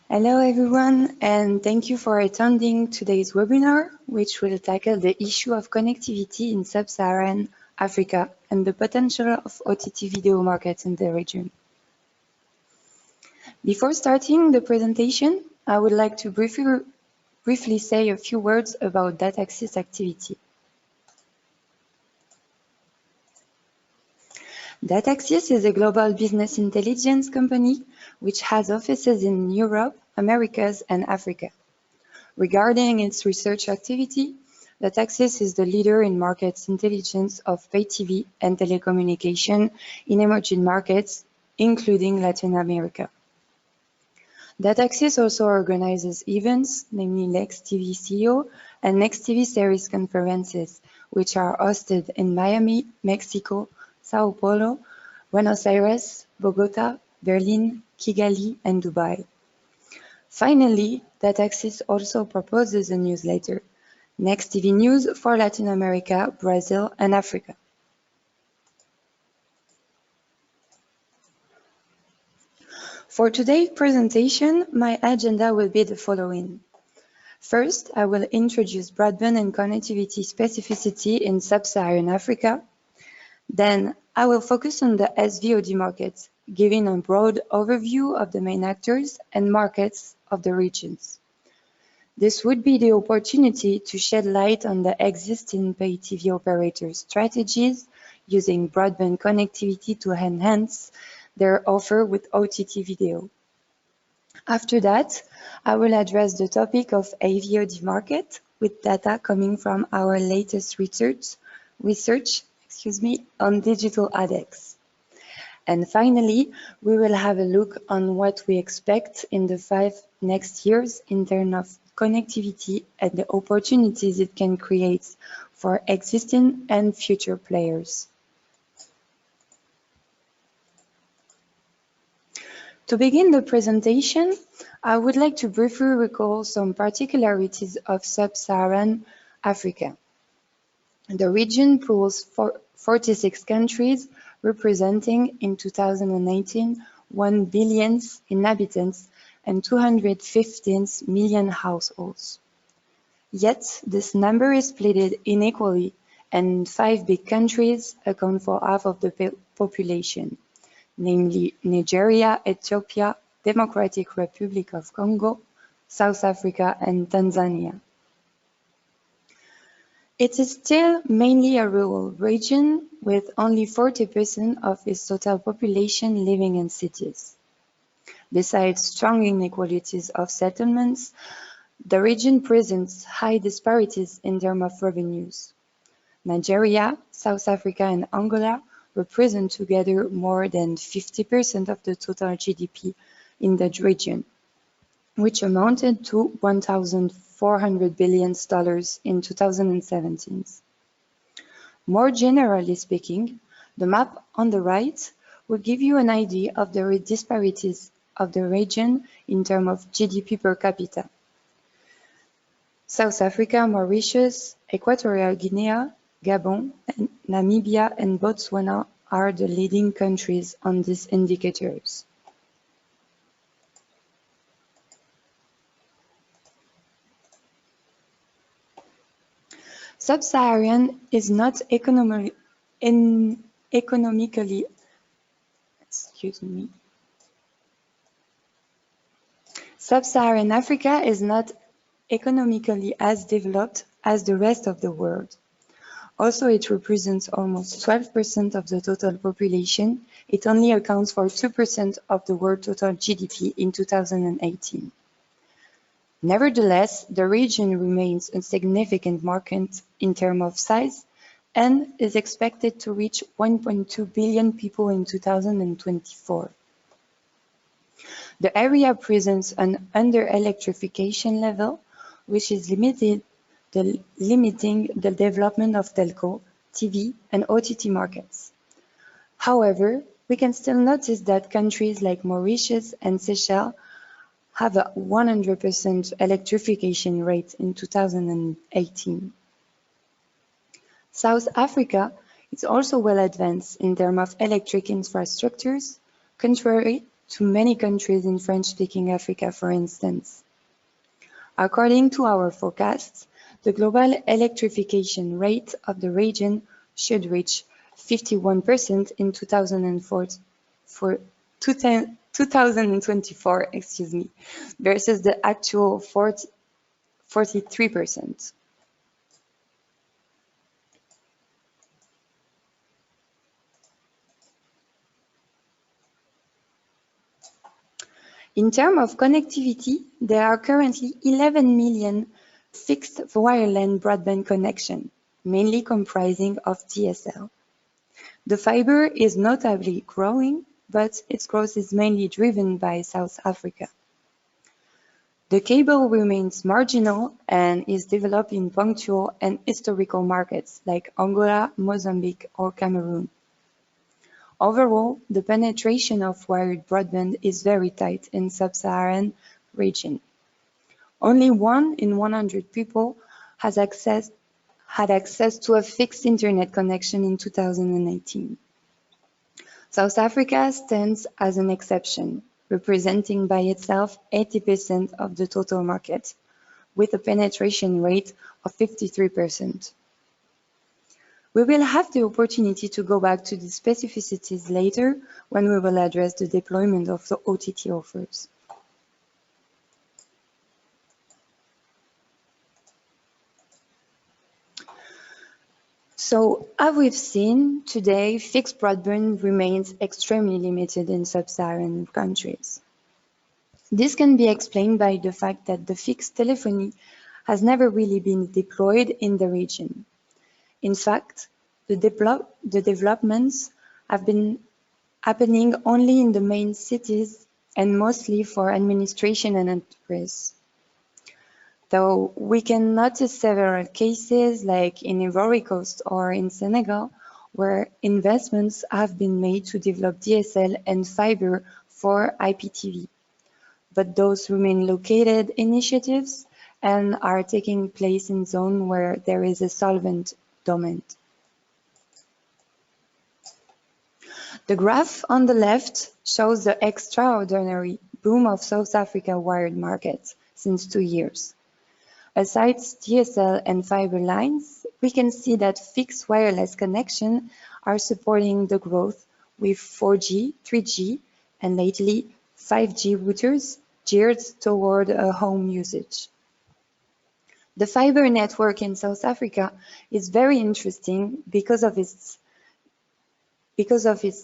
Hello everyone, and thank you for attending today's webinar, which will tackle the issue of connectivity in Sub-Saharan Africa and the potential of OTT video markets in the region. Before starting the presentation, I would like to briefly say a few words about data access activity. DataXis is a global business intelligence company which has offices in Europe, Americas, and Africa. Regarding its research activity, DataXis is the leader in market intelligence of pay TV and telecommunication in emerging markets, including Latin America. DataXis also organizes events, namely Next TV CEO and Next TV series conferences, which are hosted in Miami, Mexico, Sao Paulo, Buenos Aires, Bogota, Berlin, Kigali, and Dubai. Finally, DataXis also proposes a newsletter, Next TV News for Latin America, Brazil, and Africa. For today's presentation, my agenda will be the following. First, I will introduce broadband and connectivity specificity in Sub-Saharan Africa. Then, I will focus on the SVOD market, giving a broad overview of the main actors and markets of the regions. This would be the opportunity to shed light on the existing pay TV operators' strategies using broadband connectivity to enhance their offer with OTT video. After that, I will address the topic of AVOD market with data coming from our latest research on digital adex. And finally, we will have a look on what we expect in the 5 next years in terms of connectivity and the opportunities it can create for existing and future players. To begin the presentation, I would like to briefly recall some particularities of Sub-Saharan Africa. The region pools 46 countries, representing in 2019 1 billion inhabitants and 215 million households. Yet, this number is split unequally, and 5 big countries account for half of the population, namely Nigeria, Ethiopia, Democratic Republic of Congo, South Africa, and Tanzania. It is still mainly a rural region, with only 40% of its total population living in cities. Besides strong inequalities of settlements, the region presents high disparities in terms of revenues. Nigeria, South Africa, and Angola represent together more than 50% of the total GDP in that region, which amounted to $1,400 billion in 2017. More generally speaking, the map on the right will give you an idea of the disparities of the region in terms of GDP per capita. South Africa, Mauritius, Equatorial Guinea, Gabon, and Namibia and Botswana are the leading countries on these indicators. Sub-Saharan is not economically Sub-Saharan Africa is not economically as developed as the rest of the world. Also, it represents almost 12% of the total population. It only accounts for 2% of the world total GDP in 2018. Nevertheless, the region remains a significant market in terms of size and is expected to reach 1.2 billion people in 2024. The area presents an under-electrification level, which is limiting the development of telco, TV, and OTT markets. However, we can still notice that countries like Mauritius and Seychelles have a 100% electrification rate in 2018. South Africa is also well advanced in terms of electric infrastructures, contrary to many countries in French-speaking Africa, for instance. According to our forecasts, the global electrification rate of the region should reach 51% in 2024, versus the actual 43%. In terms of connectivity, there are currently 11 million fixed wireline broadband connections, mainly comprising of DSL. The fiber is notably growing, but its growth is mainly driven by South Africa. The cable remains marginal and is developed in punctual and historical markets like Angola, Mozambique, or Cameroon. Overall, the penetration of wired broadband is very tight in Sub-Saharan region. Only 1 in 100 people had access to a fixed internet connection in 2018. South Africa stands as an exception, representing by itself 80% of the total market, with a penetration rate of 53%. We will have the opportunity to go back to the specificities later when we will address the deployment of the OTT offers. So, as we've seen, today fixed broadband remains extremely limited in sub-Saharan countries. This can be explained by the fact that the fixed telephony has never really been deployed in the region. In fact, the developments have been happening only in the main cities and mostly for administration and enterprise. Though we can notice several cases like in Ivory Coast or in Senegal, where investments have been made to develop DSL and fiber for IPTV. But those remain located initiatives and are taking place in zones where there is a solvent domain. The graph on the left shows the extraordinary boom of South Africa wired markets since 2 years. Aside DSL and fiber lines, we can see that fixed wireless connections are supporting the growth with 4G, 3G, and lately 5G routers geared toward a home usage. The fiber network in South Africa is very interesting because of its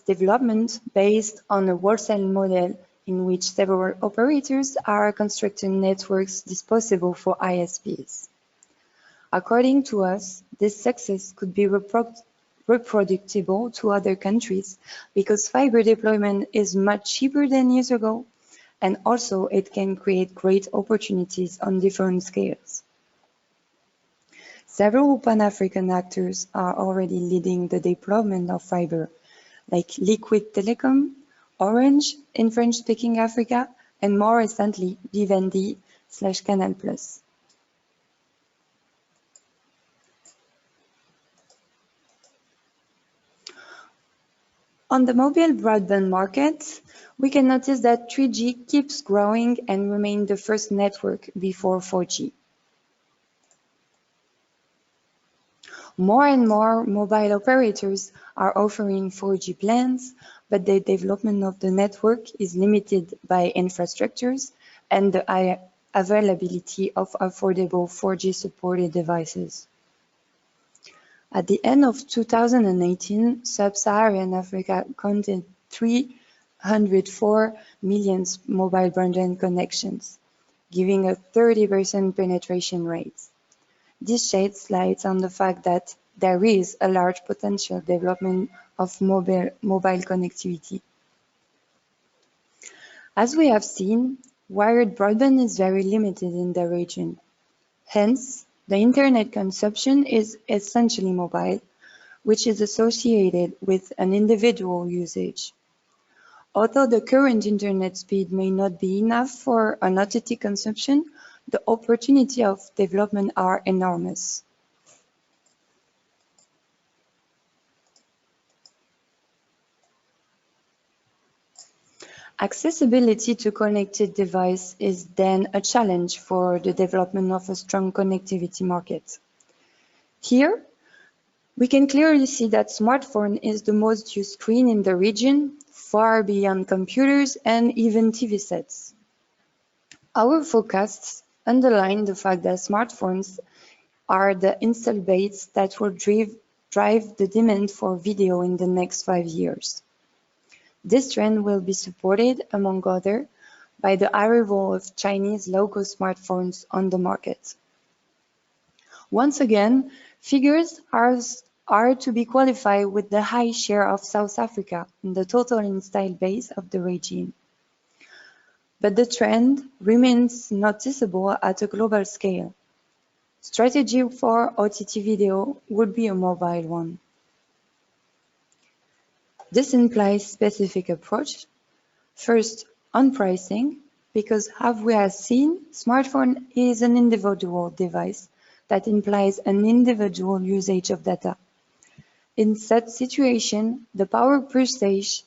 development based on a wholesale model in which several operators are constructing networks disposable for ISPs. According to us, this success could be reproducible to other countries because fiber deployment is much cheaper than years ago, and also it can create great opportunities on different scales. Several Pan-African actors are already leading the deployment of fiber, like Liquid Telecom, Orange in French-speaking Africa, and more recently, Vivendi/Canal+. On the mobile broadband market, we can notice that 3G keeps growing and remains the first network before 4G. More and more mobile operators are offering 4G plans, but the development of the network is limited by infrastructures and the availability of affordable 4G supported devices. At the end of 2018, Sub-Saharan Africa counted 304 million mobile broadband connections, giving a 30% penetration rate. This sheds light on the fact that there is a large potential development of mobile connectivity. As we have seen, wired broadband is very limited in the region. Hence, the internet consumption is essentially mobile, which is associated with an individual usage. Although the current internet speed may not be enough for an OTT consumption, the opportunity of development are enormous. Accessibility to connected device is then a challenge for the development of a strong connectivity market. Here, we can clearly see that smartphone is the most used screen in the region, far beyond computers and even TV sets. Our forecasts underline the fact that smartphones are the installed base that will drive the demand for video in the next 5 years. This trend will be supported, among others, by the arrival of Chinese low-cost smartphones on the market. Once again, figures are to be qualified with the high share of South Africa in the total installed base of the region. But the trend remains noticeable at a global scale. Strategy for OTT video would be a mobile one. This implies specific approach. First, on pricing, because as we have seen, smartphone is an individual device that implies an individual usage of data. In such situation, the power purchase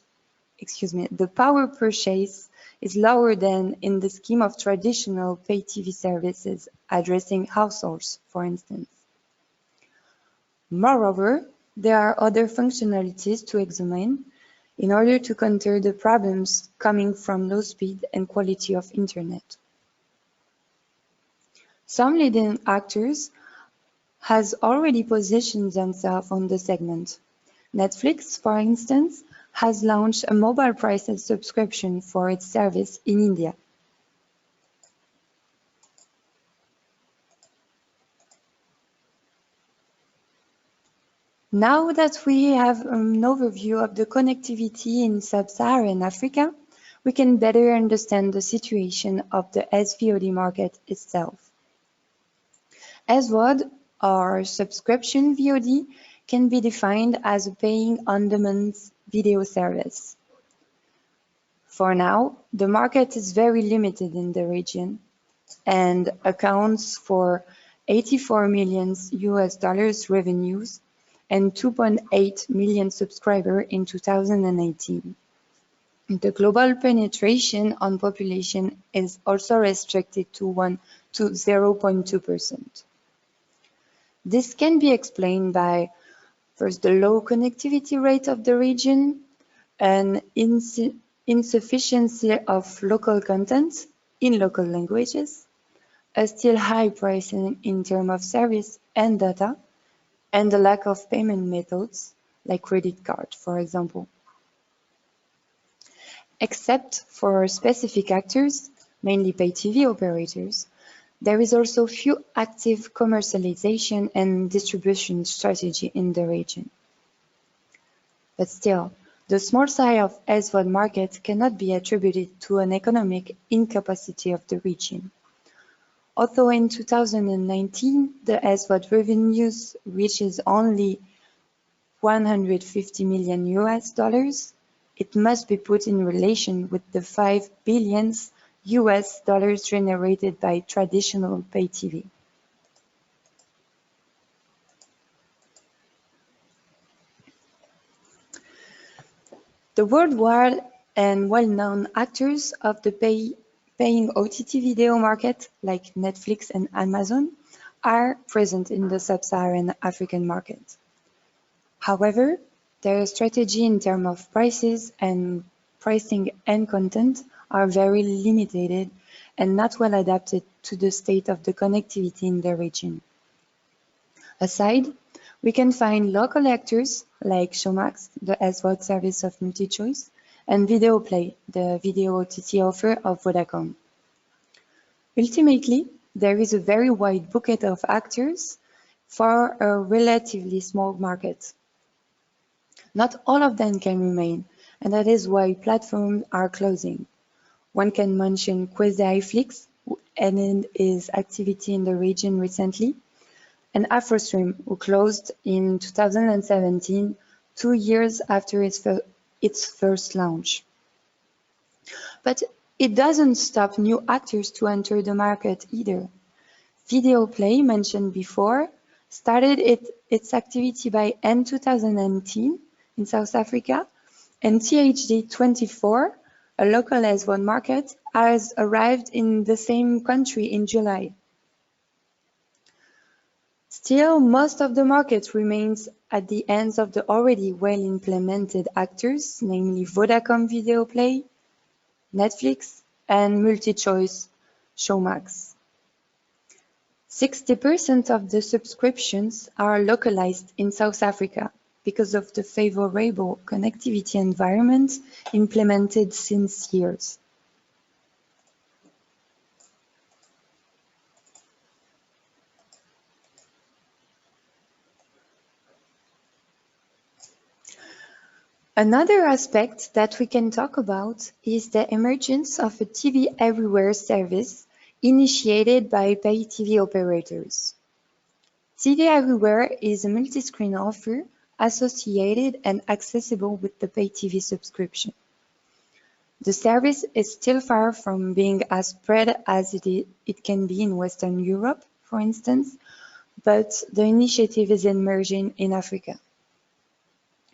is lower than in the scheme of traditional pay TV services addressing households, for instance. Moreover, there are other functionalities to examine in order to counter the problems coming from low speed and quality of internet. Some leading actors has already positioned themselves on the segment. Netflix, for instance, has launched a mobile priced subscription for its service in India. Now that we have an overview of the connectivity in Sub-Saharan Africa, we can better understand the situation of the SVOD market itself. SVOD, or subscription VOD, can be defined as a paying on-demand video service. For now, the market is very limited in the region and accounts for $84 million revenues and 2.8 million subscribers in 2018. The global penetration on population is also restricted to 0.2%. This can be explained by, first, the low connectivity rate of the region, an insufficiency of local content in local languages, a still high pricing in terms of service and data, and the lack of payment methods, like credit card, for example. Except for specific actors, mainly pay TV operators, there is also few active commercialization and distribution strategy in the region. But still, the small size of SVOD market cannot be attributed to an economic incapacity of the region. Although in 2019, the SVOD revenues reaches only $150 million, it must be put in relation with the $5 billion generated by traditional pay TV. The worldwide and well-known actors of the paying OTT video market, like Netflix and Amazon, are present in the Sub-Saharan African market. However, their strategy in terms of pricing and content are very limited and not well adapted to the state of the connectivity in the region. Aside, we can find local actors like Showmax, the SVOD service of MultiChoice, and Videoplay, the video OTT offer of Vodacom. Ultimately, there is a very wide bouquet of actors for a relatively small market. Not all of them can remain, and that is why platforms are closing. One can mention Quasi-Flix, who ended its activity in the region recently, and AfroStream, who closed in 2017, 2 years after its first launch. But it doesn't stop new actors to enter the market either. Videoplay, mentioned before, started its activity by end 2019 in South Africa, and THD24 A localized one market has arrived in the same country in July. Still, most of the market remains at the hands of the already well-implemented actors, namely Vodacom Video Play, Netflix, and MultiChoice Showmax. 60% of the subscriptions are localized in South Africa because of the favorable connectivity environment implemented since years. Another aspect that we can talk about is the emergence of a TV Everywhere service initiated by pay TV operators. TV Everywhere is a multi-screen offer associated and accessible with the pay TV subscription. The service is still far from being as spread as it can be in Western Europe, for instance, but the initiative is emerging in Africa.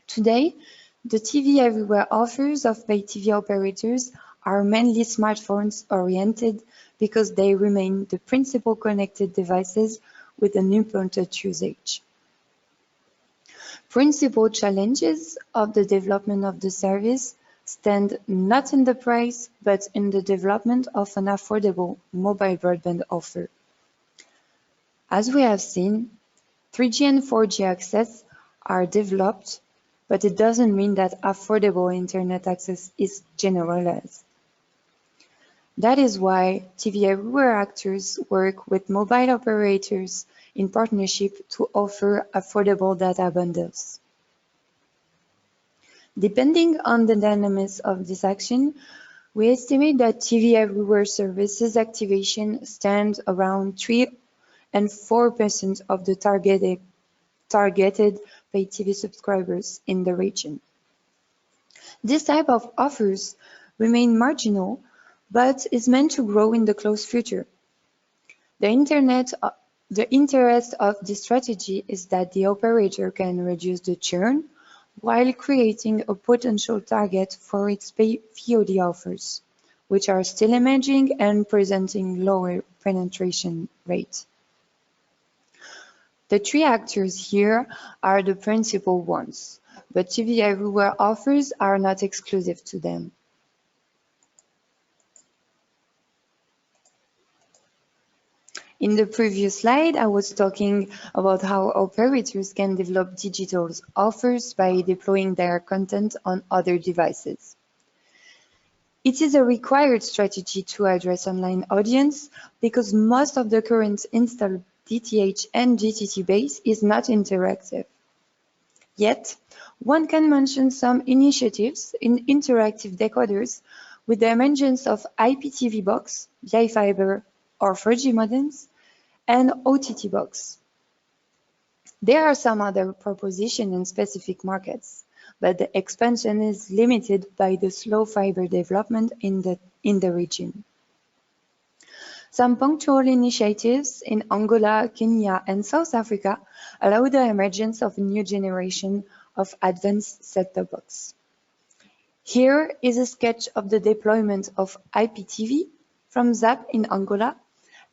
Today, the TV Everywhere offers of pay TV operators are mainly smartphones oriented because they remain the principal connected devices with an important usage. Principal challenges of the development of the service stand not in the price, but in the development of an affordable mobile broadband offer. As we have seen, 3G and 4G access are developed, but it doesn't mean that affordable internet access is generalized. That is why TV Everywhere actors work with mobile operators in partnership to offer affordable data bundles. Depending on the dynamics of this action, we estimate that TV Everywhere services activation stands around 3 and 4% of the targeted pay TV subscribers in the region. This type of offers remain marginal, but is meant to grow in the close future. The interest of this strategy is that the operator can reduce the churn while creating a potential target for its VOD offers, which are still emerging and presenting lower penetration rate. The three actors here are the principal ones, but TV Everywhere offers are not exclusive to them. In the previous slide, I was talking about how operators can develop digital offers by deploying their content on other devices. It is a required strategy to address online audience because most of the current installed DTH and GTT base is not interactive. Yet, one can mention some initiatives in interactive decoders with the emergence of IPTV box, via fiber or 4G modems, and OTT box. There are some other propositions in specific markets, but the expansion is limited by the slow fiber development in the region. Some punctual initiatives in Angola, Kenya, and South Africa allow the emergence of a new generation of advanced set-top box. Here is a sketch of the deployment of IPTV from ZAP in Angola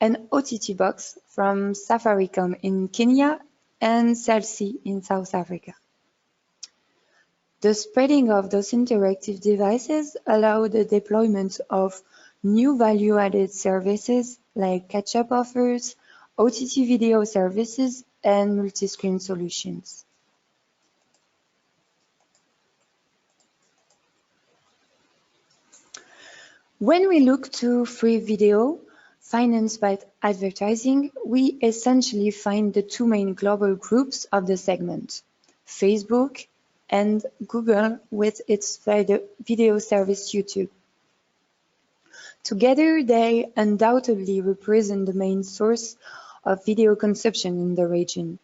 and OTT box from Safaricom in Kenya and Cell C in South Africa. The spreading of those interactive devices allow the deployment of new value-added services like catch-up offers, OTT video services, and multi-screen solutions. When we look to free video financed by advertising, we essentially find the two main global groups of the segment, Facebook and Google with its video service YouTube. Together, they undoubtedly represent the main source of video consumption in the region.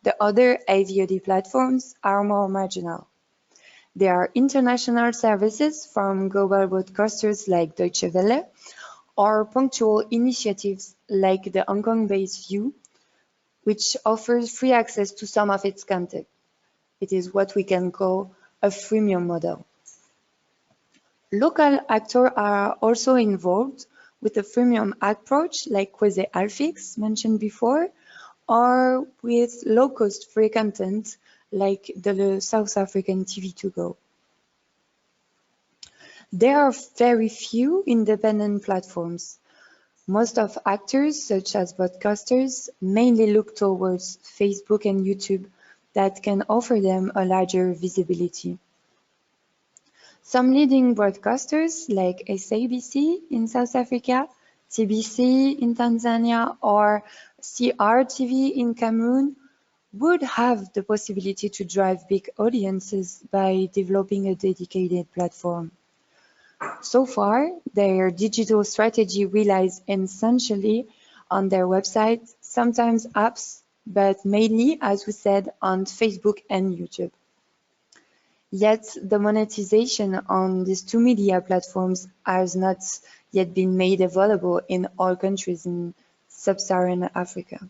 The other AVOD platforms are more marginal. There are international services from global broadcasters like Deutsche Welle, or punctual initiatives like the Hong Kong-based View, which offers free access to some of its content. It is what we can call a freemium model. Local actors are also involved with a freemium approach like Quasi-Alfix mentioned before, or with low-cost free content like the South African TV2Go. There are very few independent platforms. Most of actors, such as broadcasters, mainly look towards Facebook and YouTube that can offer them a larger visibility. Some leading broadcasters like SABC in South Africa, TBC in Tanzania, or CRTV in Cameroon would have the possibility to drive big audiences by developing a dedicated platform. So far, their digital strategy relies essentially on their website, sometimes apps, but mainly, as we said, on Facebook and YouTube. Yet the monetization on these two media platforms has not yet been made available in all countries in Sub-Saharan Africa.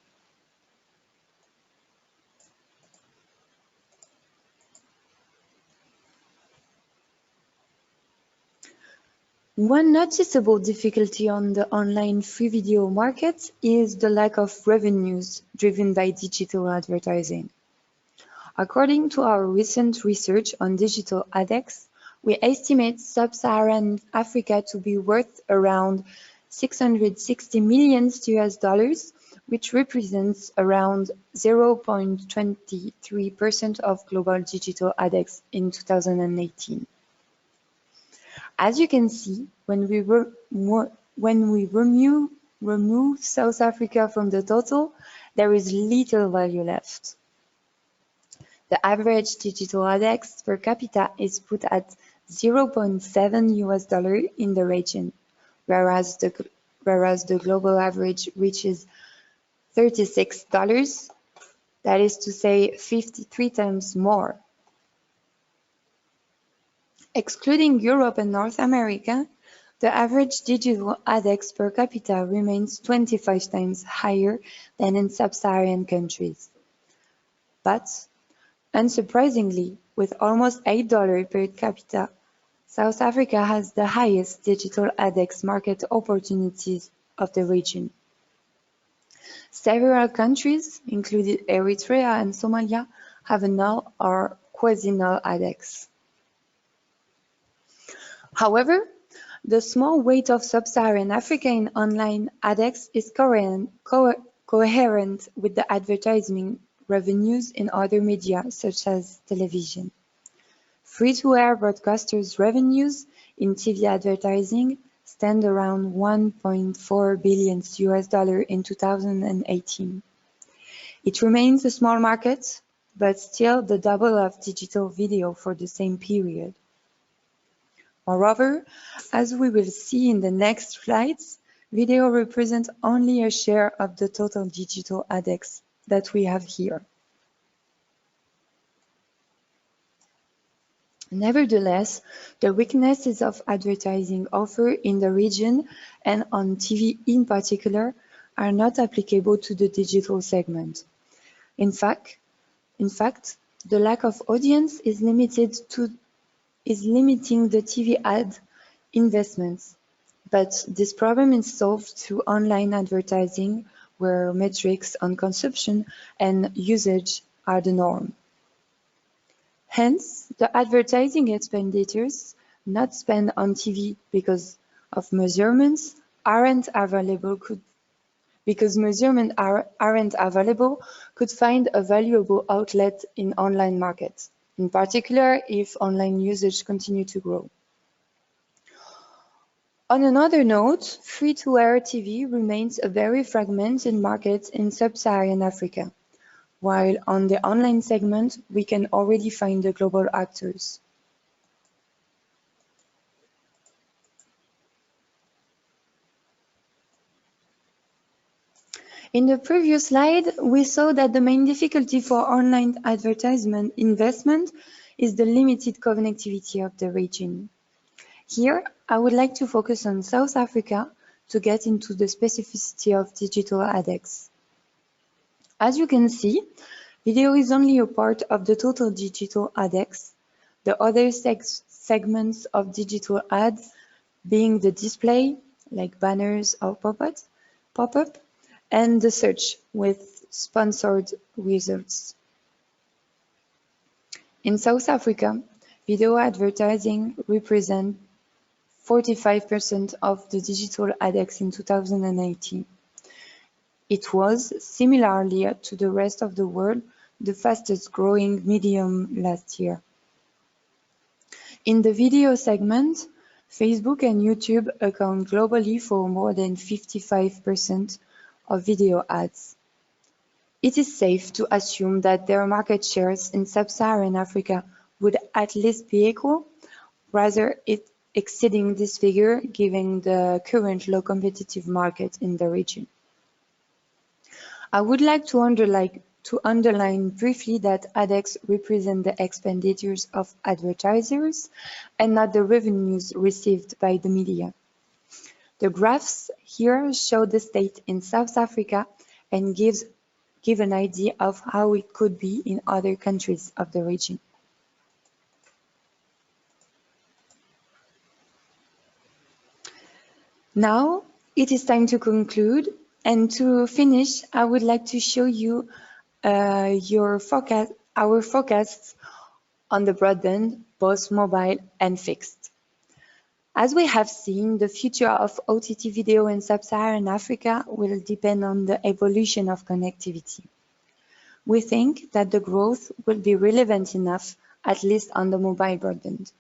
One noticeable difficulty on the online free video market is the lack of revenues driven by digital advertising. According to our recent research on digital ADEX, we estimate Sub-Saharan Africa to be worth around $660 million US, which represents around 0.23% of global digital ADEX in 2018. As you can see, when we remove South Africa from the total, there is little value left. The average digital ADEX per capita is put at 0.7 US dollar in the region, whereas the global average reaches $36, that is to say 53 times more. Excluding Europe and North America, the average digital ADEX per capita remains 25 times higher than in sub-Saharan countries. But, unsurprisingly, with almost $8 per capita, South Africa has the highest digital ADEX market opportunities of the region. Several countries, including Eritrea and Somalia, have a null or quasi-null ADEX. However, the small weight of Sub-Saharan Africa in online ADEX is coherent with the advertising revenues in other media, such as television. Free-to-air broadcasters' revenues in TV advertising stand around $1.4 billion US in 2018. It remains a small market, but still the double of digital video for the same period. Moreover, as we will see in the next slides, video represents only a share of the total digital ADEX that we have here. Nevertheless, the weaknesses of advertising offer in the region and on TV in particular are not applicable to the digital segment. In fact, the lack of audience is limiting the TV ad investments, but this problem is solved through online advertising, where metrics on consumption and usage are the norm. Hence, the advertising expenditures not spent on TV because measurements aren't available could find a valuable outlet in online markets, in particular if online usage continues to grow. On another note, free-to-air TV remains a very fragmented market in sub-Saharan Africa, while on the online segment, we can already find the global actors. In the previous slide, we saw that the main difficulty for online advertisement investment is the limited connectivity of the region. Here, I would like to focus on South Africa to get into the specificity of digital ADEX. As you can see, video is only a part of the total digital ADEX. The other segments of digital ads, being the display, like banners or pop-up, and the search with sponsored results. In South Africa, video advertising represents 45% of the digital ADEX in 2018. It was, similarly to the rest of the world, the fastest growing medium last year. In the video segment, Facebook and YouTube account globally for more than 55% of video ads. It is safe to assume that their market shares in Sub-Saharan Africa would at least be equal, rather it exceeding this figure given the current low competitive market in the region. I would like to underline briefly that ADEX represent the expenditures of advertisers and not the revenues received by the media. The graphs here show the state in South Africa and give an idea of how it could be in other countries of the region. Now it is time to conclude, and to finish, I would like to show you our forecasts on the broadband, both mobile and fixed. As we have seen, the future of OTT video in Sub-Saharan Africa will depend on the evolution of connectivity. We think that the growth will be relevant enough, at least on the mobile broadband.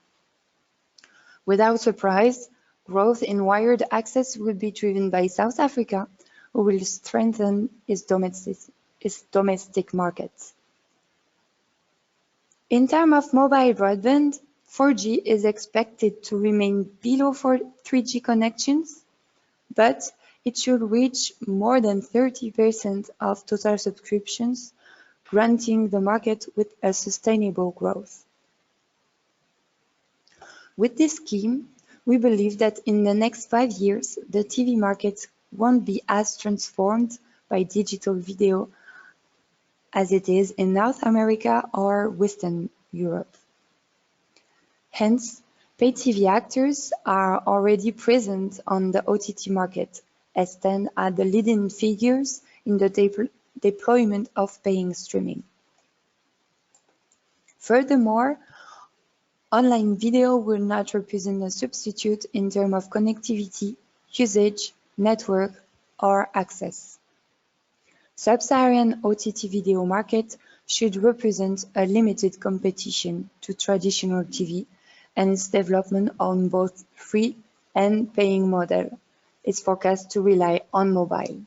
Without surprise, growth in wired access will be driven by South Africa, who will strengthen its domestic market. In terms of mobile broadband, 4G is expected to remain below 3G connections, but it should reach more than 30% of total subscriptions, granting the market with a sustainable growth. With this scheme, we believe that in the next 5 years, the TV market won't be as transformed by digital video as it is in North America or Western Europe. Hence, pay TV actors are already present on the OTT market, and stand at the leading figures in the deployment of paying streaming. Furthermore, online video will not represent a substitute in terms of connectivity, usage, network, or access. Sub-Saharan OTT video market should represent a limited competition to traditional TV and its development on both free and paying model. It's forecast to rely on mobile.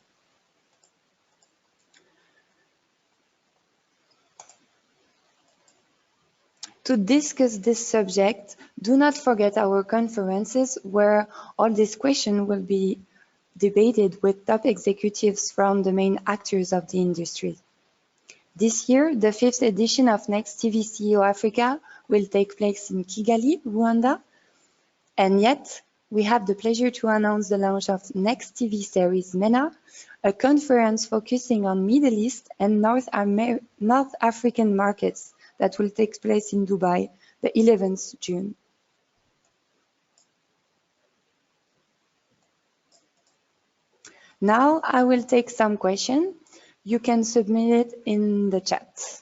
To discuss this subject, do not forget our conferences where all these questions will be debated with top executives from the main actors of the industry. This year, the 5th edition of Next TV CEO Africa will take place in Kigali, Rwanda. And yet, we have the pleasure to announce the launch of Next TV series MENA, a conference focusing on Middle East and North African markets that will take place in Dubai, the 11th June. Now I will take some questions. You can submit it in the chat.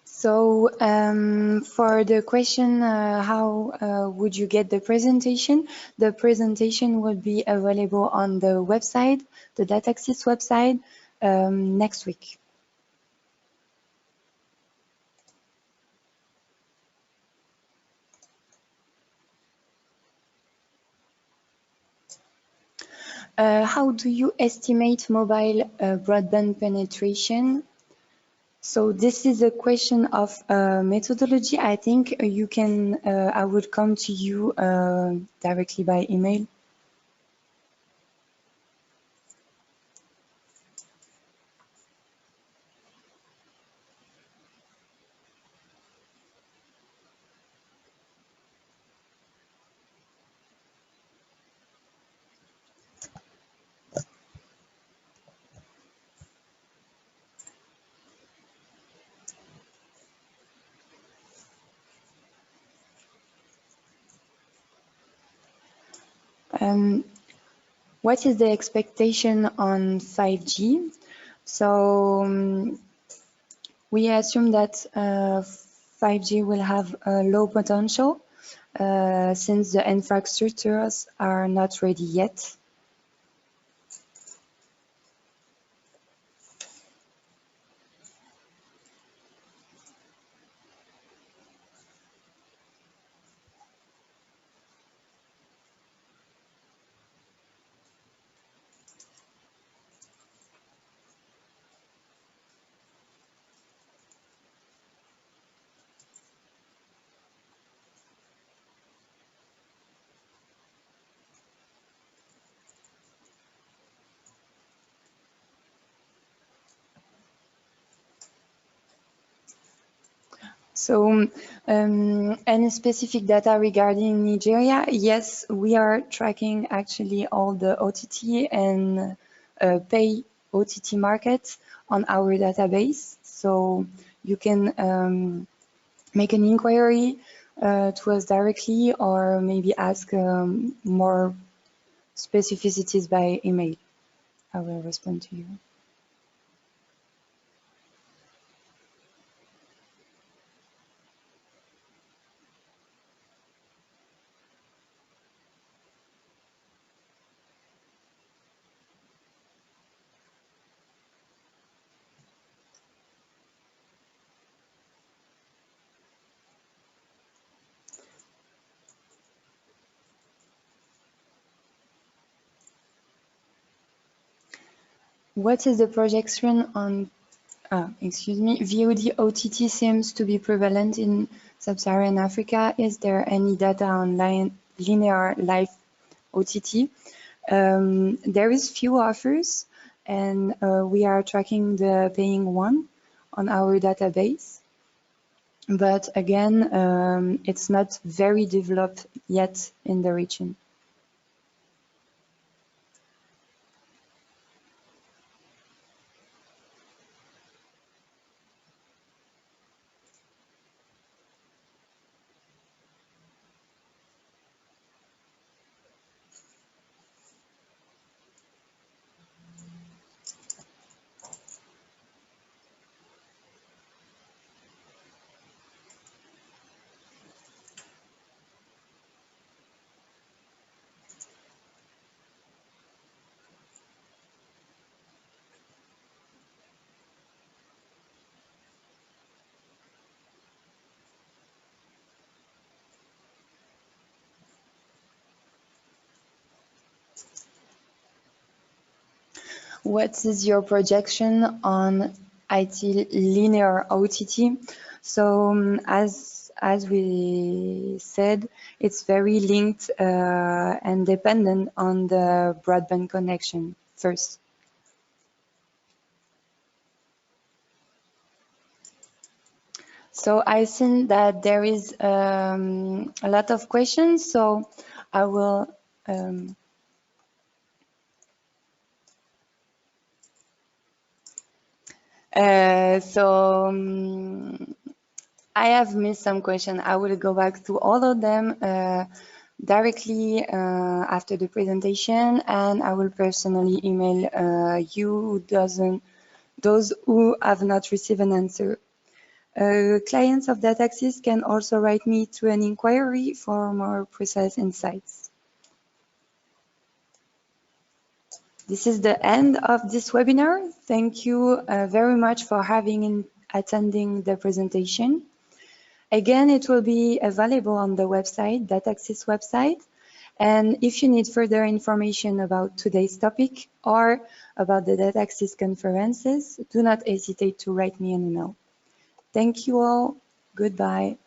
So for the question, how would you get the presentation? The presentation will be available on the website, the Dataxis website, next week. How do you estimate mobile broadband penetration? So this is a question of methodology. I think you can, I would come to you directly by email. What is the expectation on 5G? So we assume that 5G will have a low potential since the infrastructures are not ready yet. So, any specific data regarding Nigeria? Yes, we are tracking actually all the OTT and pay OTT markets on our database. So you can make an inquiry to us directly, or maybe ask more specificities by email. I will respond to you. What is the projection on, VOD OTT seems to be prevalent in Sub-Saharan Africa. Is there any data on linear live OTT? There is few offers, and we are tracking the paying one on our database. But again, it's not very developed yet in the region. What is your projection on IT linear OTT? So as we said, it's very linked and dependent on the broadband connection first. So I think that there is a lot of questions, so I will I have missed some questions. I will go back to all of them directly after the presentation, and I will personally email you those who have not received an answer. Clients of DataXis can also write me through an inquiry for more precise insights. This is the end of this webinar. Thank you very much for attending the presentation. Again, it will be available on the website, DataXis website, And if you need further information about today's topic or about the data access conferences, do not hesitate to write me an email. Thank you all. Goodbye.